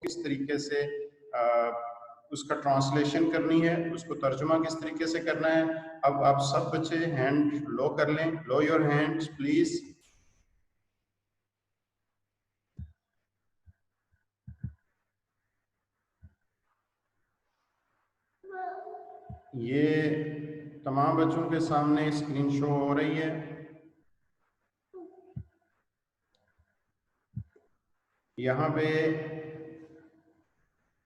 किस तरीके से उसका ट्रांसलेशन करनी है, उसको तर्जुमा किस तरीके से करना है। अब आप सब बच्चे हैंड लो कर लें, लो योर हैंड्स प्लीज। ये तमाम बच्चों के सामने स्क्रीन शो हो रही है। यहाँ पे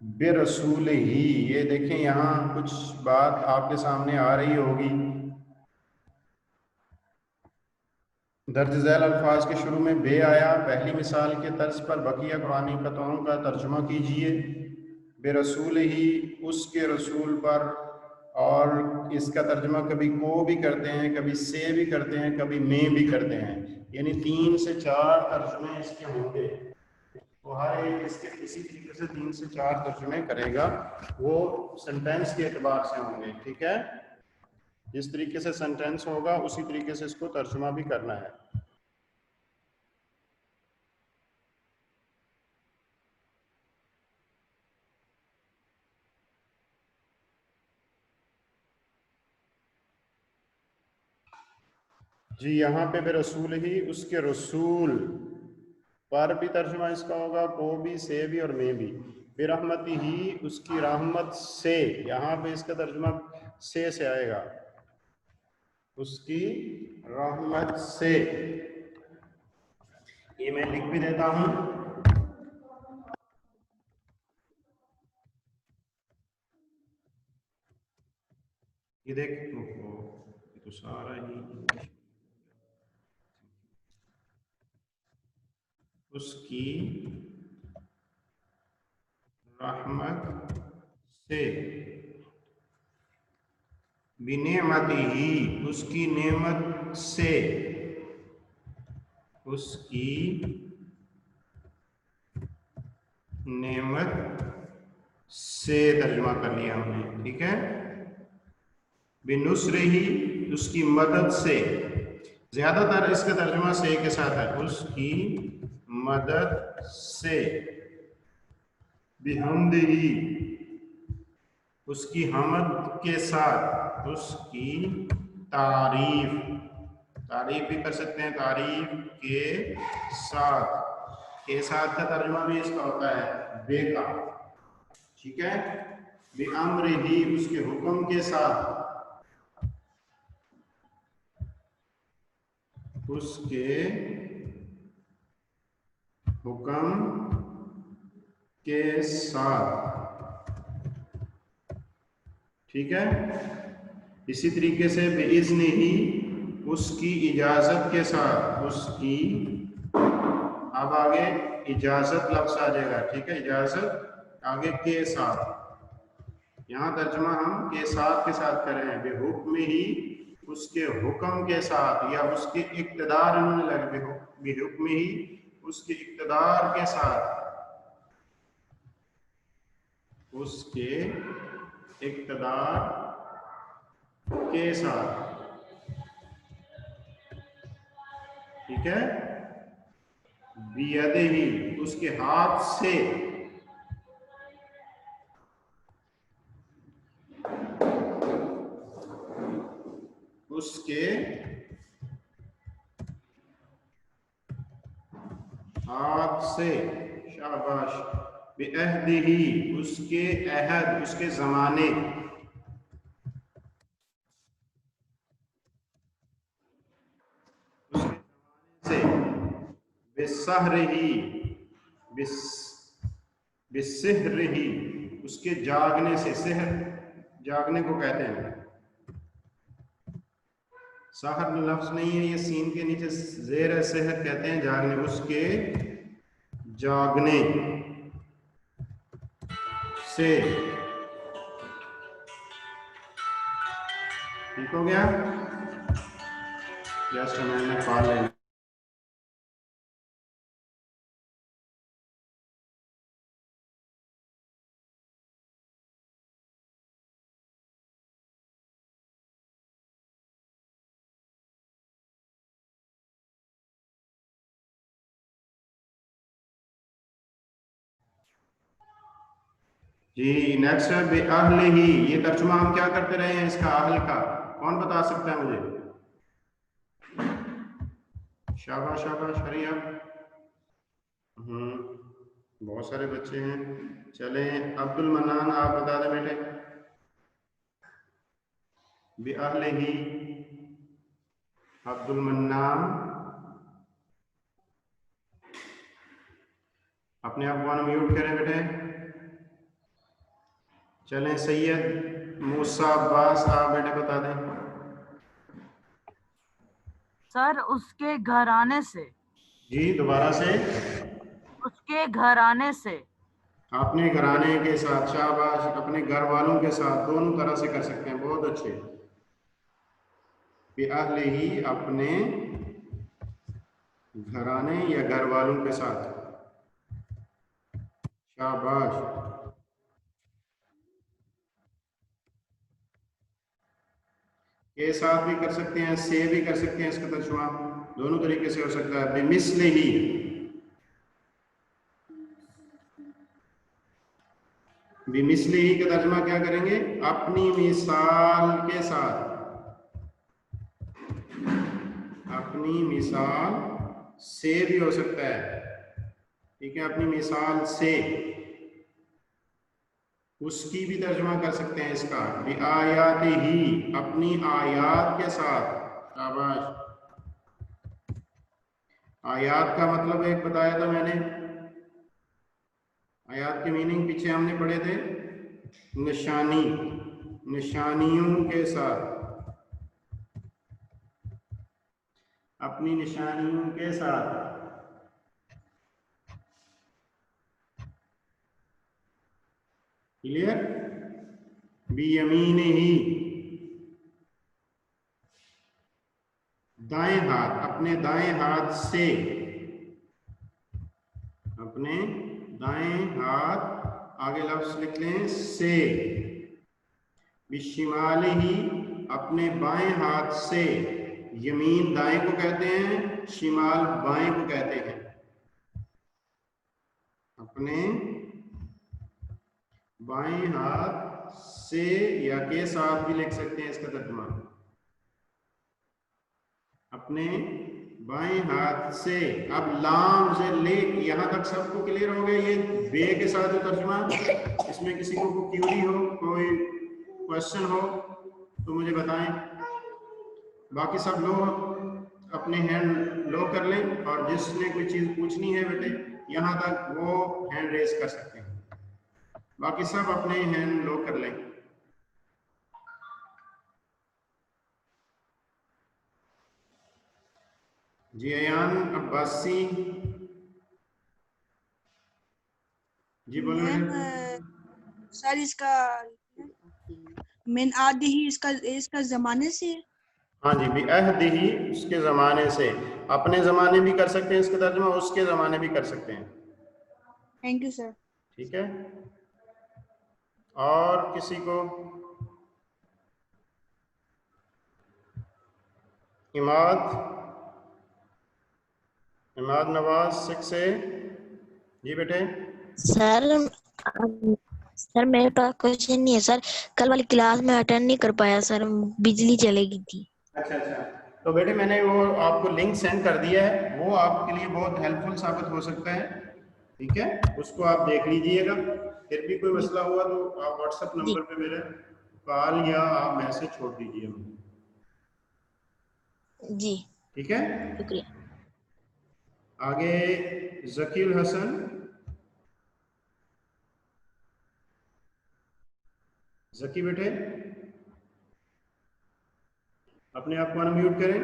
बेरसूल ही, ये देखें यहाँ कुछ बात आपके सामने आ रही होगी। दर्ज झैल अल्फाज के शुरू में बे आया, पहली मिसाल के तर्ज पर बकिया कुरानी क़तओं का तर्जुमा कीजिए। बेरसूल ही, उसके रसूल पर, और इसका तर्जुमा कभी को भी करते हैं, कभी से भी करते हैं, कभी में भी करते हैं, यानी 3 से 4 तर्जुमे इसके होंगे। तो हर एक इसके इसी तरीके से 3 से 4 तर्जुमे करेगा, वो सेंटेंस के एतबार से होंगे। ठीक है, जिस तरीके से सेंटेंस होगा उसी तरीके से इसको तर्जुमा भी करना है। जी, यहाँ पे रसूल ही, उसके रसूल पर भी तर्जुमा इसका होगा, को भी, से भी और में भी। बेरहमती ही, उसकी रहमत से, यहाँ पे इसका तर्जुमा से आएगा, उसकी रहमत से। ये मैं लिख भी देता हूं। ये देख, ये तो सारा ही उसकी रहमत से, बिनेमती ही, उसकी नेमत से, उसकी नेमत से तर्जुमा कर लिया हमने। ठीक है, बिनुस्र ही, उसकी मदद से, ज्यादातर इसका तर्जुमा से के साथ है, उसकी मदद से। बिहम्दिही, उसकी हमद के साथ, उसकी तारीफ, तारीफ भी कर सकते हैं, तारीफ के साथ। के साथ का तर्जुमा भी इसका होता है बे का। ठीक है, बिअम्रिही, उसके हुक्म के साथ, उसके हुक्म के साथ। ठीक है, इसी तरीके से बेइज़्नि ही, उसकी इजाजत के साथ, उसकी, अब आगे इजाजत लफ्ज आ जाएगा। ठीक है, इजाजत आगे के साथ, यहाँ तर्जुमा हम के साथ कर रहे हैं। बेहुक्म ही, उसके हुक्म के साथ, या उसके इक़्तिदार इन्होंने लगे, बेहुक्म ही, उसके इक़्तिदार के साथ, उसके इक़्तिदार के साथ। ठीक है, बियदिही, उसके हाथ से, उसके हाथ से, शाबाश। बिअहदिही, उसके अहद, उसके ज़माने, उसके ज़माने से। बिसहरिही, बिसहरिही, उसके जागने से, सहर जागने को कहते हैं, सहर लफ्ज नहीं है, ये सीन के नीचे जेर है, सहर कहते हैं जागने, उसके जागने से। ठीक हो गया, जस्ट मैंने कॉल लेना। जी नेक्स्ट है बेअहले ही। ये तर्जुमा हम क्या करते रहे हैं इसका, अहल का? कौन बता सकता है मुझे? शाबाश शाबाश, हरी आप। बहुत सारे बच्चे हैं। चलें अब्दुल मन्नान, आप बता दें बेटे। बेअहले ही, अब्दुल मन्नान, अपने आप को म्यूट करें बेटे। चलें सैयद मूसा अब्बास, आप बेटे बता दें। सर उसके घराने से। जी दोबारा से। उसके घराने से। अपने घराने के साथ, शाबाश, अपने घर वालों के साथ, दोनों तरह से कर सकते हैं, बहुत अच्छे। बेअहले ही, अपने घराने या घर वालों के साथ, शाबाश। के साथ भी कर सकते हैं, से भी कर सकते हैं, इसका तर्जुमा दोनों तरीके से हो सकता है। बेमिस्ले ही, बेमिस्ले ही का तर्जुमा क्या करेंगे? अपनी मिसाल के साथ, अपनी मिसाल से भी हो सकता है, ठीक है। अपनी मिसाल से, उसकी भी तर्जुमा कर सकते हैं इसका। आयात ही, अपनी आयात के साथ, शाबाश। आयात का मतलब एक बताया था मैंने, आयात के मीनिंग पीछे हमने पढ़े थे, निशानी, निशानियों के साथ, अपनी निशानियों के साथ। क्लियर? बियमीन ही, दाएं हाथ, अपने दाएं हाथ से, अपने दाएं हाथ, आगे लफ्ज लिख लें से। बिशिमाल ही, अपने बाएं हाथ से। यमीन दाएं को कहते हैं, शिमाल बाएं को कहते हैं। अपने बाएं हाथ से या के साथ भी लिख सकते हैं इसका तर्जुमा। अपने बाएं हाथ से। अब लाम से ले, यहां तक सबको क्लियर हो गया? ये बे के साथ जो तर्जुमा, इसमें किसी को क्यूरी हो, कोई क्वेश्चन हो तो मुझे बताएं। बाकी सब लोग अपने हैंड लो कर लें, और जिसने कोई चीज पूछनी है बेटे यहां तक, वो हैंड रेस कर सकते हैं। बाकी सब अपने हैंड लो कर लें। जी अयान अब्बासी, जी बोलो बेटे। सर इसका मिन आदि ही इसका इसका जमाने से है। हाँ जी, बिअहद ही, उसके ज़माने से। अपने ज़माने भी कर सकते हैं इसका तर्जुमा, उसके ज़माने भी कर सकते हैं। Thank you sir. ठीक है, और किसी को? इमाद, इमाद नवाज 6 जी बेटे। सर सर मेरे पास क्वेश्चन नहीं है सर। कल वाली क्लास में अटेंड नहीं कर पाया सर, बिजली चली गई थी। अच्छा अच्छा, तो बेटे मैंने वो आपको लिंक सेंड कर दिया है, वो आपके लिए बहुत हेल्पफुल साबित हो सकता है। ठीक है, उसको आप देख लीजिएगा। फिर भी कोई मसला हुआ तो आप व्हाट्सएप जी नंबर पे मेरे कॉल या आप मैसेज छोड़ दीजिए मुझे। जी ठीक है, शुक्रिया। आगे जकील हसन, जकी बेटे अपने आप को अनम्यूट करें,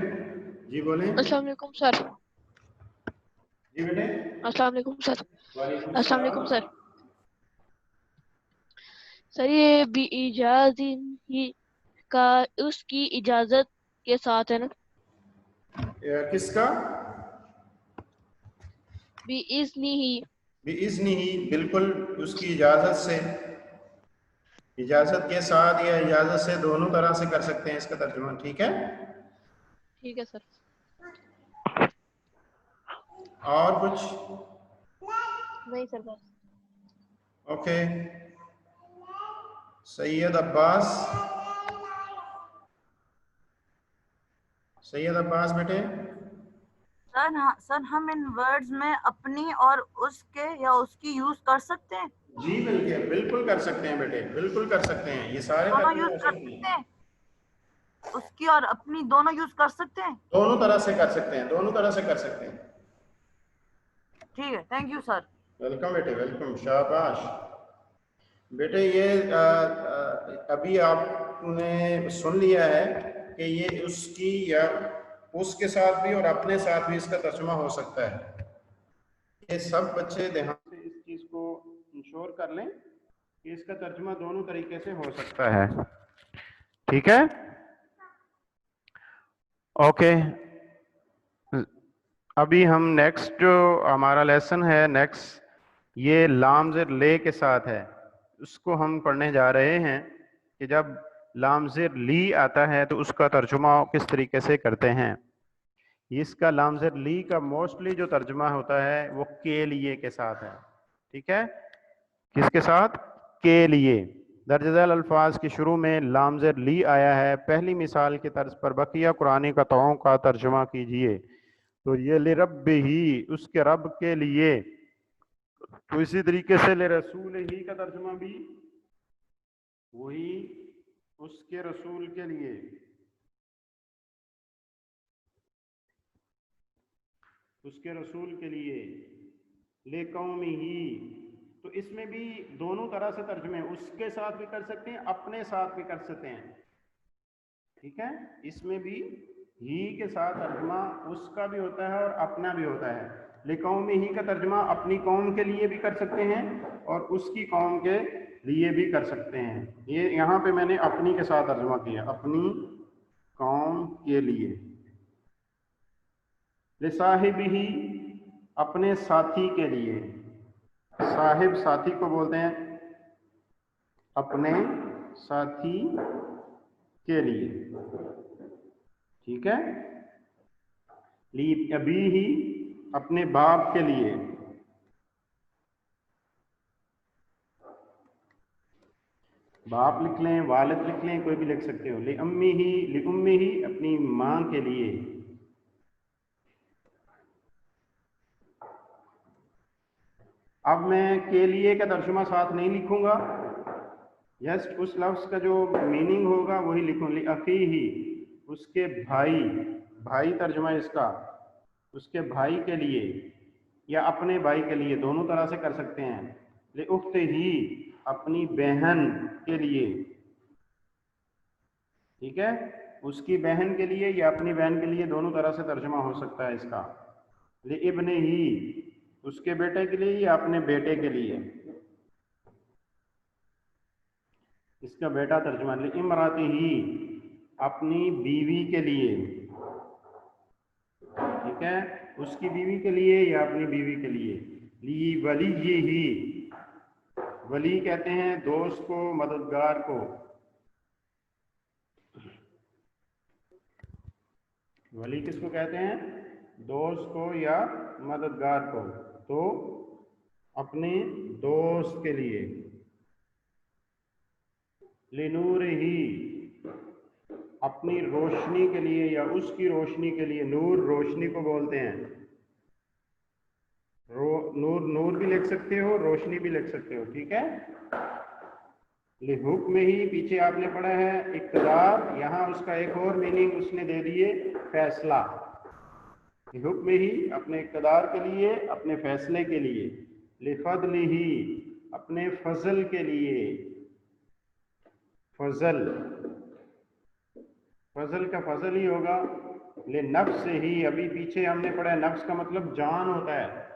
जी बोलें। अस्सलाम वालेकुम सर। जी बेटे। अस्सलाम वालेकुम सर। वालेकुम अस्सलाम वालेकुम सलाम। सर। सर ये भी इजाज़िन ही का उसकी इजाजत के साथ है ना? किसका? भी इज़्नी ही। बिइज़्नी ही, बिल्कुल उसकी इजाज़त से, इजाज़त के साथ या इजाज़त से, दोनों तरह से कर सकते हैं इसका तर्जुमा। ठीक है, ठीक है सर। और कुछ? नहीं सर बस। ओके, सैयद अब्बास, सैयद अब्बास बेटे। सर हाँ सर, हम इन वर्ड्स में अपनी और उसके या उसकी यूज कर सकते हैं? जी बिल्कुल, बिल्कुल कर सकते हैं बेटे, बिल्कुल कर सकते हैं, ये सारे दोनों तर्जुमे यूज हो कर सकते सकते हैं। हैं? उसकी और अपनी दोनों यूज कर सकते हैं? दोनों तरह से कर सकते हैं, दोनों तरह से कर सकते हैं। ठीक है, थैंक यू सर। वेलकम बेटे, वेलकम, शाबाश बेटे। ये अभी आपने सुन लिया है कि ये उसकी या उसके साथ भी और अपने साथ भी इसका तर्जुमा हो सकता है। ये सब बच्चे ध्यान से इस चीज को इंश्योर कर लें कि इसका तर्जुमा दोनों तरीके से हो सकता है। ठीक है, ओके। अभी हम नेक्स्ट जो हमारा लेसन है नेक्स्ट, ये लाम ज़ेर ले के साथ है, उसको हम पढ़ने जा रहे हैं कि जब लाम ज़ेर ली आता है तो उसका तर्जुमा किस तरीके से करते हैं। इसका लाम ज़ेर ली का मोस्टली जो तर्जुमा होता है वो के लिए के साथ है। ठीक है, किसके साथ? के लिए। दर्ज झैल अल्फाज के शुरू में लाम ज़ेर ली आया है, पहली मिसाल के तर्ज पर बकिया कुरानी कतओं का तर्जुमा कीजिए। तो ये ले रब ही, उसके रब के लिए। तो इसी तरीके से ले रसूल ही का तर्जुमा भी वही, उसके रसूल के लिए, उसके रसूल के लिए। ले कौमी ही, तो इसमें भी दोनों तरह से तर्जुमे, उसके साथ भी कर सकते हैं, अपने साथ भी कर सकते हैं। ठीक है, इसमें भी ही के साथ तर्जुमा उसका भी होता है और अपना भी होता है। ले कौमी ही का तर्जुमा अपनी कौम के लिए भी कर सकते हैं और उसकी कौम के लिए भी कर सकते हैं। ये यहाँ पे मैंने अपनी के साथ तर्जुमा किया, अपनी कौम के लिए। ले साहिब ही, अपने साथी के लिए। साहिब साथी को बोलते हैं, अपने साथी के लिए। ठीक है, ली अभी ही, अपने बाप के लिए। बाप लिख लें, वालिद लिख लें, कोई भी लिख सकते हो। ले अम्मी ही, ले उम्मी ही, अपनी माँ के लिए। अब मैं के लिए का तर्जुमा साथ नहीं लिखूंगा, जस्ट उस लफ्ज का जो मीनिंग होगा वही लिखूं। ले अखी ही, उसके भाई, भाई तर्जुमा इसका, उसके भाई के लिए या अपने भाई के लिए, दोनों तरह से कर सकते हैं। ले उख्त ही, अपनी बहन के लिए। ठीक है, उसकी बहन के लिए या अपनी बहन के लिए, दोनों तरह से तर्जुमा हो सकता है इसका। ले इब्ने ही, उसके बेटे के लिए या अपने बेटे के लिए, इसका बेटा तर्जुमा। ले इमराती ही, अपनी बीवी के लिए। ठीक है, उसकी बीवी के लिए या अपनी बीवी के लिए। ली वली ही, वली कहते हैं दोस्त को, मददगार को। वली किसको कहते हैं? दोस्त को या मददगार को। तो अपने दोस्त के लिए। लिनूर ही, अपनी रोशनी के लिए या उसकी रोशनी के लिए। नूर रोशनी को बोलते हैं। नूर, नूर भी लिख सकते हो, रोशनी भी लिख सकते हो। ठीक है, हुक्म ही, पीछे आपने पढ़ा है इक़्तिदार, यहाँ उसका एक और मीनिंग उसने दे दिए, फैसला। हुक्म ही, अपने इक़्तिदार के लिए, अपने फैसले के लिए। लिफदल ही, अपने फजल के लिए। फजल, फजल का फजल ही होगा। ले नफ्स ही, अभी पीछे हमने पढ़ा है नफ्स का मतलब जान होता है,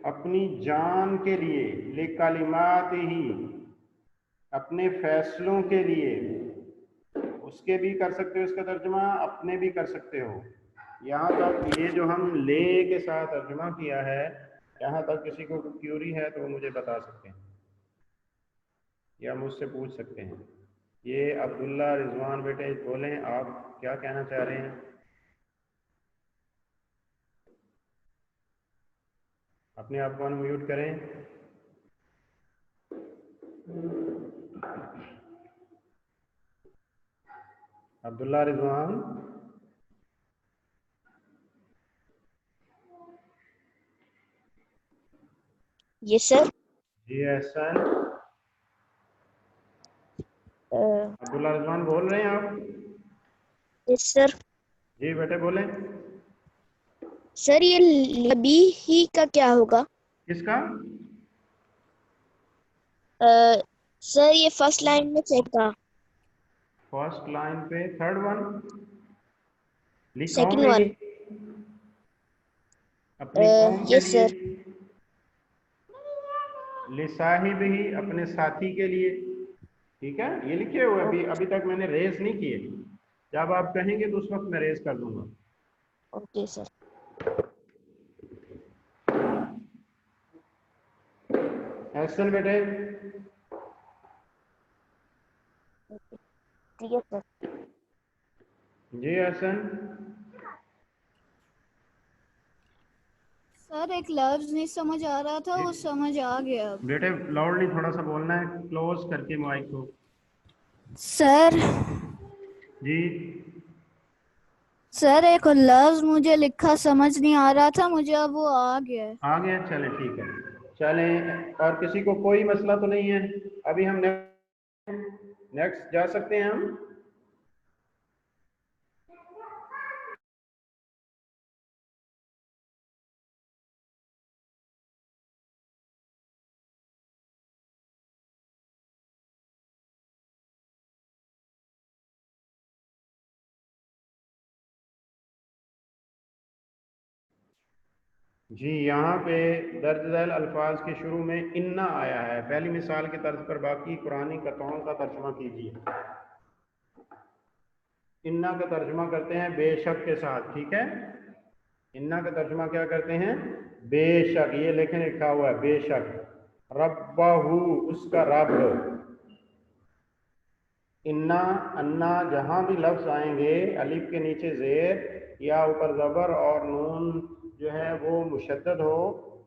अपनी जान के लिए। ले कलिमात ही, अपने फैसलों के लिए। उसके भी कर सकते हो इसका तर्जुमा, अपने भी कर सकते हो। यहाँ तक ये जो हम ले के साथ तर्जुमा किया है, यहाँ तक किसी को क्यूरी है तो वो मुझे बता सकते हैं या मुझसे पूछ सकते हैं। ये अब्दुल्ला रिजवान बेटे बोलें, आप क्या कहना चाह रहे हैं? अपने आप को अनम्यूट करें। Abdullah Rizwan, yes sir. जी एहसन, अब्दुल्ला रिजवान बोल रहे हैं आप? Yes sir. जी बेटे बोलें। सर ये लबी ही का क्या होगा? किसका? सर ये फर्स्ट लाइन में चेक था। फर्स्ट लाइन पे थर्ड वन सेकंड लिखोगे वन। ही अपनी कौम के यस लिए, सर। लिसाहिब ही अपने साथी के लिए। ठीक है, ये लिखे हुए अभी अभी तक मैंने रेस नहीं किए, जब आप कहेंगे तो उस वक्त मैं रेस कर दूंगा। Okay sir. एहसन बेटे। ठीक है सर। जी एहसन। सर एक लफ्ज नहीं समझ आ रहा था, वो समझ आ गया। बेटे लाउडली थोड़ा सा बोलना है, क्लोज करके माइक को। सर जी सर एक लफ्ज मुझे लिखा समझ नहीं आ रहा था, मुझे अब वो आ गया है। आ गया, चले ठीक है। चलें, और किसी को कोई मसला तो नहीं है? अभी हम नेक्स्ट जा सकते हैं हम। जी यहाँ पे दर्ज झैल अल्फाज के शुरू में इन्ना आया है, पहली मिसाल की तर्ज पर बाकी कुरानी कतओं का तर्जुमा कीजिए। इन्ना का तर्जुमा करते हैं बेशक के साथ, ठीक है। इन्ना का तर्जुमा क्या करते हैं? बेशक, ये लेकिन लिखा हुआ है बेशक। रब्बाहू, उसका रब। इन्ना अन्ना जहाँ भी लफ्ज आएंगे अलिफ के नीचे जेर या ऊपर ज़बर और नून जो है वो मुशद्दद हो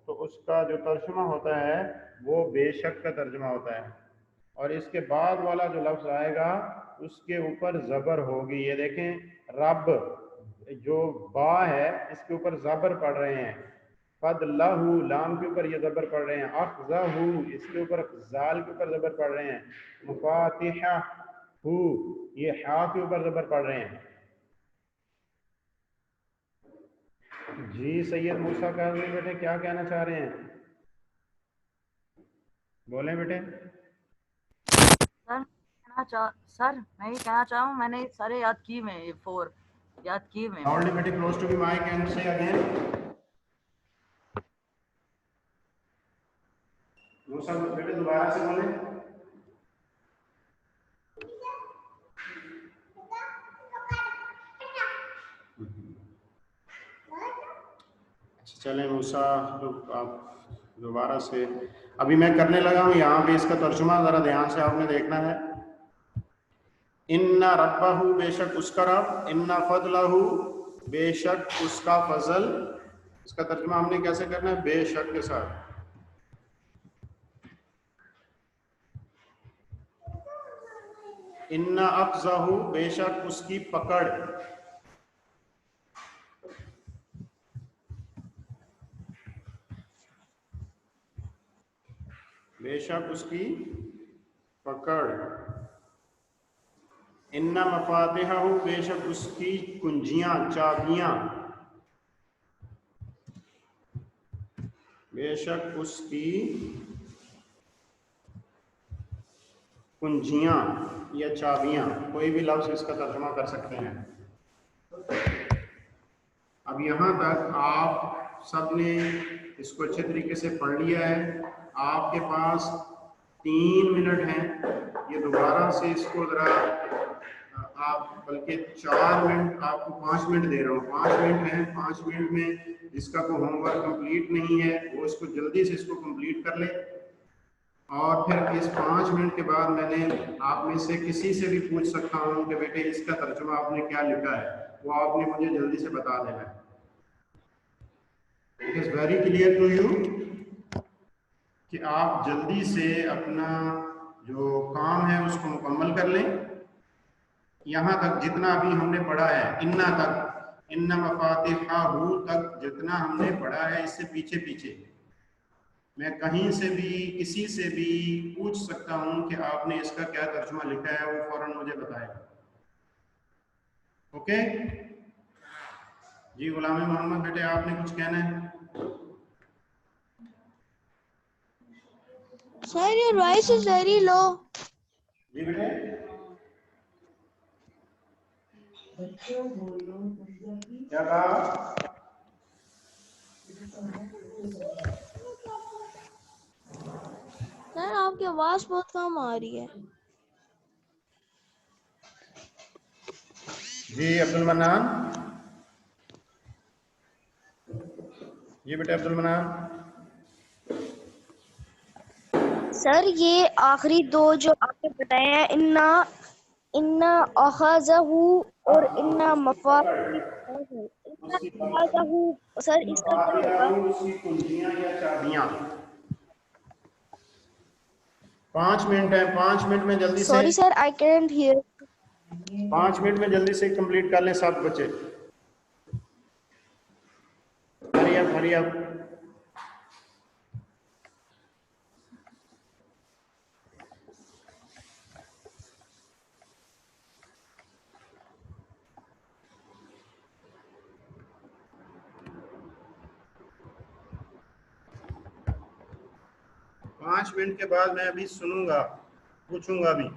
तो उसका जो तर्जुमा होता है वो बेशक का तर्जुमा होता है। और इसके बाद वाला जो लफ्ज आएगा उसके ऊपर ज़बर होगी। ये देखें, रब जो बा है इसके ऊपर ज़बर पढ़ रहे हैं। फदलहू, लाम के ऊपर ये ज़बर पढ़ रहे हैं। अखज़हू, इसके ऊपर जाल के ऊपर ज़बर पढ़ रहे हैं। मुफातिहा हु, ये हा के ऊपर ज़बर पढ़ रहे हैं। जी सैयद मूसा काज़मी बेटे क्या कहना चाह रहे हैं? बोलें बेटे। सर मैं ये कहना चाहूँ, मैंने सारे याद किए हुए हैं, ये 4 याद किए हुए हैं। Loudly बेटे, close to the mic and say again. मूसा बेटे दोबारा से बोलें। चलें मूसा, आप दोबारा से, अभी मैं करने लगा हूँ यहाँ पे इसका तर्जुमा ज़रा ध्यान से आपने देखना है। इन्ना रब्बाहू, बेशक उसका रब। इन्ना फदलहू, बेशक उसका फजल। इसका तर्जुमा हमने कैसे करना है? बेशक के साथ। इन्ना अक़ज़हू, बेशक उसकी पकड़। बेशक उसकी पकड़। इन्ना मफातिहहू, बेशक उसकी कुंजियां, चाबियां। बेशक उसकी कुंजियां या चाबियां, कोई भी लफ्ज़ इसका तर्जुमा कर सकते हैं। अब यहाँ तक आप सबने इसको अच्छे तरीके से पढ़ लिया है। आपके पास 3 मिनट हैं, ये दोबारा से इसको ज़रा आप, बल्कि 4 मिनट, आपको 5 मिनट दे रहा हूँ। 5 मिनट हैं, 5 मिनट में जिसका कोई होमवर्क कंप्लीट नहीं है वो इसको जल्दी से इसको कंप्लीट कर ले। और फिर इस 5 मिनट के बाद मैंने आप में से किसी से भी पूछ सकता हूँ कि बेटे इसका तर्जुमा आपने क्या लिखा है, वो आपने मुझे जल्दी से बता देना है। It is very clear to you कि आप जल्दी से अपना जो काम है उसको मुकम्मल कर लें। यहाँ तक जितना अभी हमने पढ़ा है, इन्ना तक, इन्ना मफातिहाहू तक जितना हमने पढ़ा है, इससे पीछे पीछे मैं कहीं से भी किसी से भी पूछ सकता हूँ कि आपने इसका क्या तर्जुमा लिखा है, वो फौरन मुझे बताएगा। ओके जी। गुलाम मोहम्मद बेटे, आपने कुछ कहना है? Sir, your voice is very low. जी बेटे। क्या कहा? सर आपकी आवाज बहुत कम आ रही है। जी अब्दुल मन्नान। जी बेटे अब्दुल मन्नान। सर ये आखिरी दो जो आपने बताए हैं, इन्ना इन्ना अखज़हू और इन्ना मफातिहू, इन्ना अखज़हू, सर इसका क्या होगा? उसकी कुंजियां या चाबियां। 5 मिनट है, 5 मिनट में जल्दी से, sorry sir, I can't here. 5 minute में जल्दी से कंप्लीट कर लें सब बच्चे। Hurry up. 5 मिनट के बाद मैं अभी सुनूंगा, पूछूंगा भी।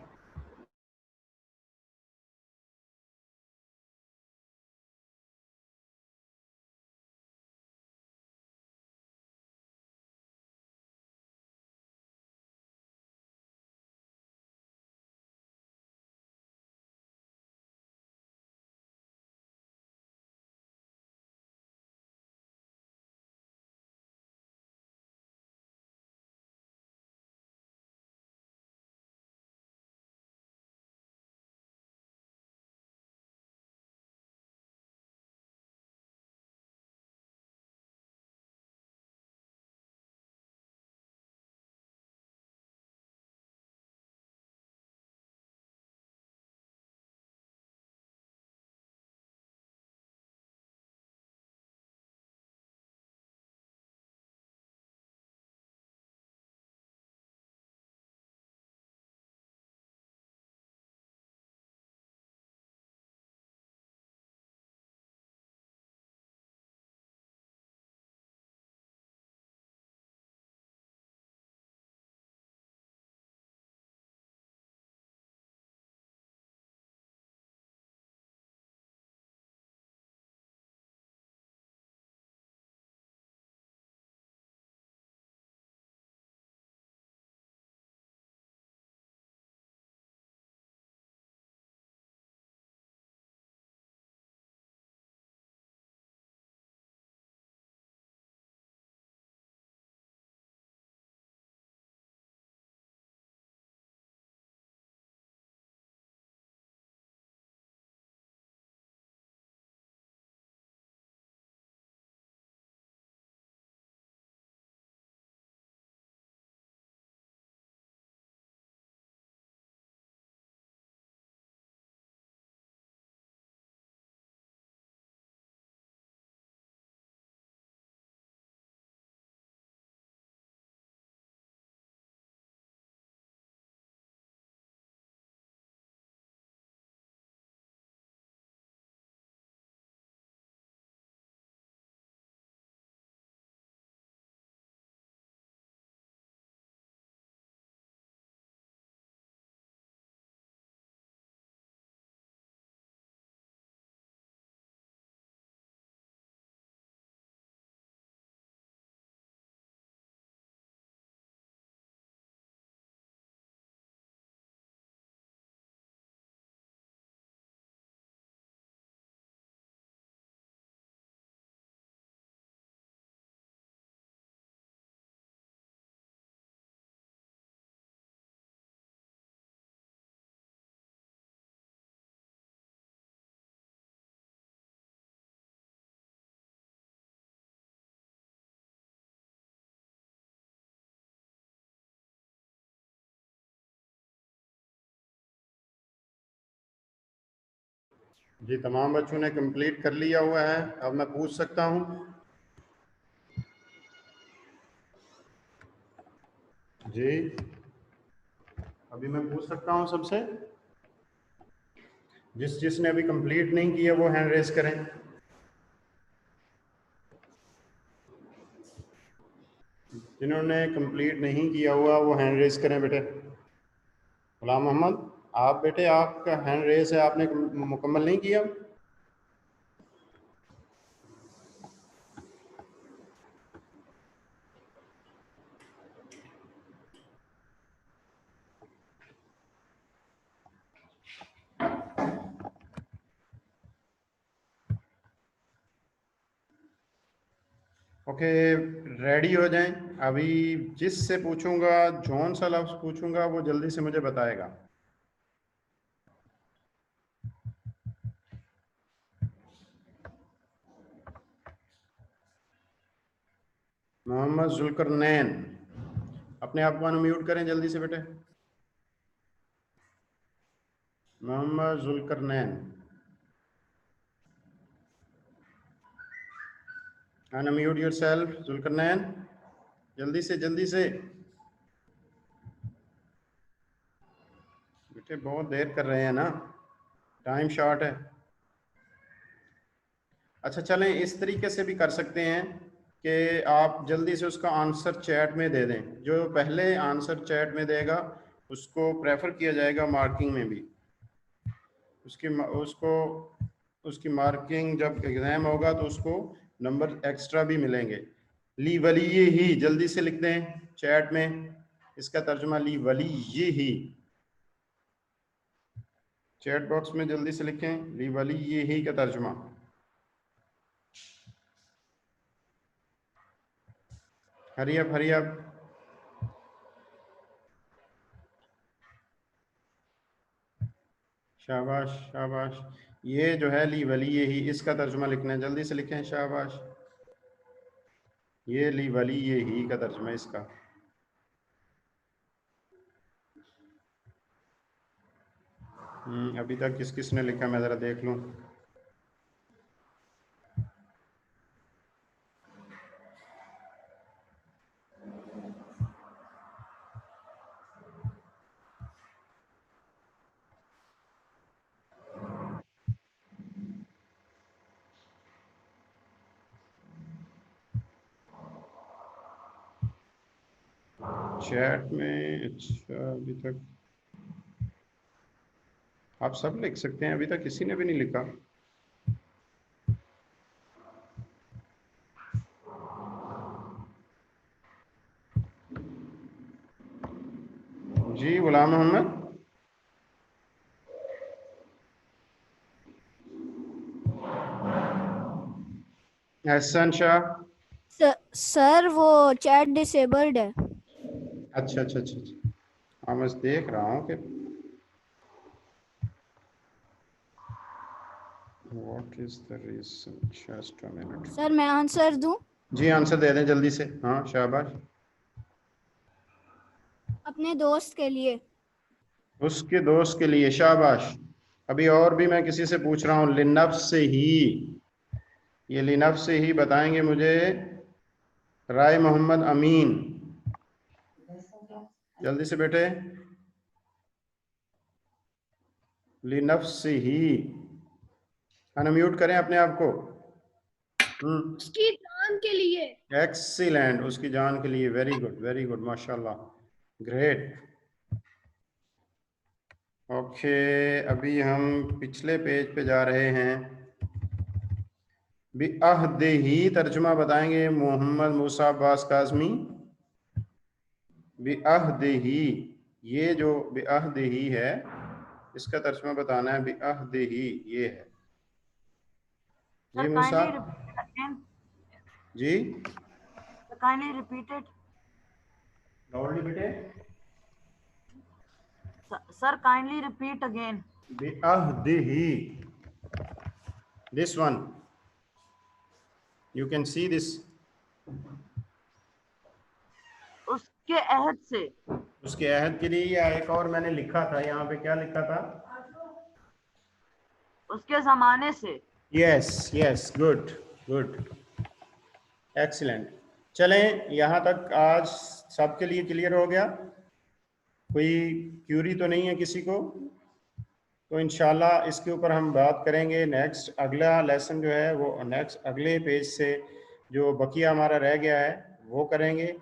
जी तमाम बच्चों ने कंप्लीट कर लिया हुआ है। अब मैं पूछ सकता हूँ? जी अभी मैं पूछ सकता हूँ सबसे? जिसने अभी कंप्लीट नहीं किया वो हैंड रेज करें। जिन्होंने कंप्लीट नहीं किया हुआ वो हैंड रेज करें बेटे। गुलाम मोहम्मद, आप बेटे, आपका हैंड रेज है, आपने मुकम्मल नहीं किया? ओके, रेडी हो जाएं। अभी जिससे पूछूंगा, जौन सा लफ्ज पूछूंगा, वो जल्दी से मुझे बताएगा। मोहम्मद जुल्करनैन, अपने आप को अनम्यूट करें जल्दी से बेटे। Mohammad Zulqarnain, unmute yourself. जुल्करनैन, जल्दी से जल्दी से बेटे, बहुत देर कर रहे हैं ना, टाइम शॉर्ट है। अच्छा चलें, इस तरीके से भी कर सकते हैं कि आप जल्दी से उसका आंसर चैट में दे दें। जो पहले आंसर चैट में देगा उसको प्रेफर किया जाएगा मार्किंग में भी। उसकी मार्किंग जब एग्जाम होगा तो उसको नंबर एक्स्ट्रा भी मिलेंगे। ली वली ये ही, जल्दी से लिख दें चैट में इसका तर्जुमा। ली वली ये ही, चैट बॉक्स में जल्दी से लिखें ली वली ये ही का तर्जुमा। Hurry up hurry up. शाबाश शाबाश। ये जो है ली वली ये ही, इसका तर्जुमा लिखना है, जल्दी से लिखें। शाबाश, ये ली वली ये ही का तर्जुमा इसका। अभी तक किस किस ने लिखा, मैं ज़रा देख लूँ। चैट में अच्छा, अभी तक आप सब लिख सकते हैं, अभी तक किसी ने भी नहीं लिखा। जी गुलाम मोहम्मद, एहसान शाह। सर वो चैट डिसेबल्ड है। अच्छा अच्छा अच्छा अच्छा, हाँ मैं देख रहा हूँ कि what is the reason. Just a minute sir मैं आंसर दूं? जी, आंसर दे दें जल्दी से। हाँ शाबाश। अपने दोस्त के लिए। उसके दोस्त के लिए, शाबाश। अभी और भी मैं किसी से पूछ रहा हूँ, लिनफ्स से ही, ये लिनफ्स से ही बताएंगे मुझे राय मोहम्मद अमीन, जल्दी से बेटे। लिनफ्स से ही, अनम्यूट करें अपने आप को। उसकी जान के लिए। एक्सीलेंट, उसकी जान के लिए। वेरी गुड माशाल्लाह, ग्रेट। ओके, अभी हम पिछले पेज पे जा रहे हैं। बिअहदे ही तर्जुमा बताएंगे मोहम्मद मूसा अब्बास काज़मी। बिअहदे ही, ये जो बिअहदे ही है इसका तर्जुमा बताना है। बिअहदे ही ये है। जी Sir, Musa. kindly repeat it again. जी Sir, kindly repeat it. Loudly बेटे। Sir, kindly repeat again. बिअहदे ही, this one you can see this। उसके अहद से। उसके अहद के लिए, या एक और मैंने लिखा था यहाँ पे, क्या लिखा था? उसके ज़माने से। Yes yes, good good, excellent. चलें, यहाँ तक आज सबके लिए क्लियर हो गया? कोई क्यूरी तो नहीं है किसी को? तो इंशाल्लाह इसके ऊपर हम बात करेंगे नेक्स्ट, अगला लेसन जो है वो नेक्स्ट अगले पेज से जो बकिया हमारा रह गया है वो करेंगे।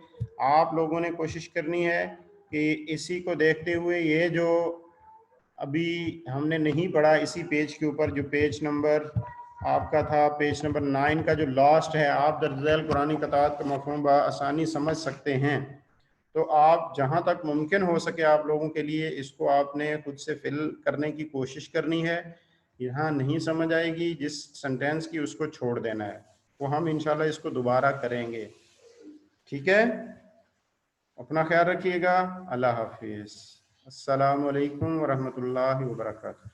आप लोगों ने कोशिश करनी है कि इसी को देखते हुए ये जो अभी हमने नहीं पढ़ा इसी पेज के ऊपर, जो पेज नंबर आपका था पेज नंबर 9 का जो लास्ट है, आप दर्ज झैल कुरानी क़ताअत का मफ़हूम आसानी समझ सकते हैं। तो आप जहाँ तक मुमकिन हो सके आप लोगों के लिए इसको आपने खुद से फिल करने की कोशिश करनी है। यहाँ नहीं समझ आएगी जिस सेंटेंस की, उसको छोड़ देना है। वो हम इंशाल्लाह इसको दोबारा करेंगे, ठीक है? अपना ख्याल रखिएगा। अल्लाह हाफिज़। अस्सलामु अलैकुम व रहमतुल्लाहि व बरकातुहू।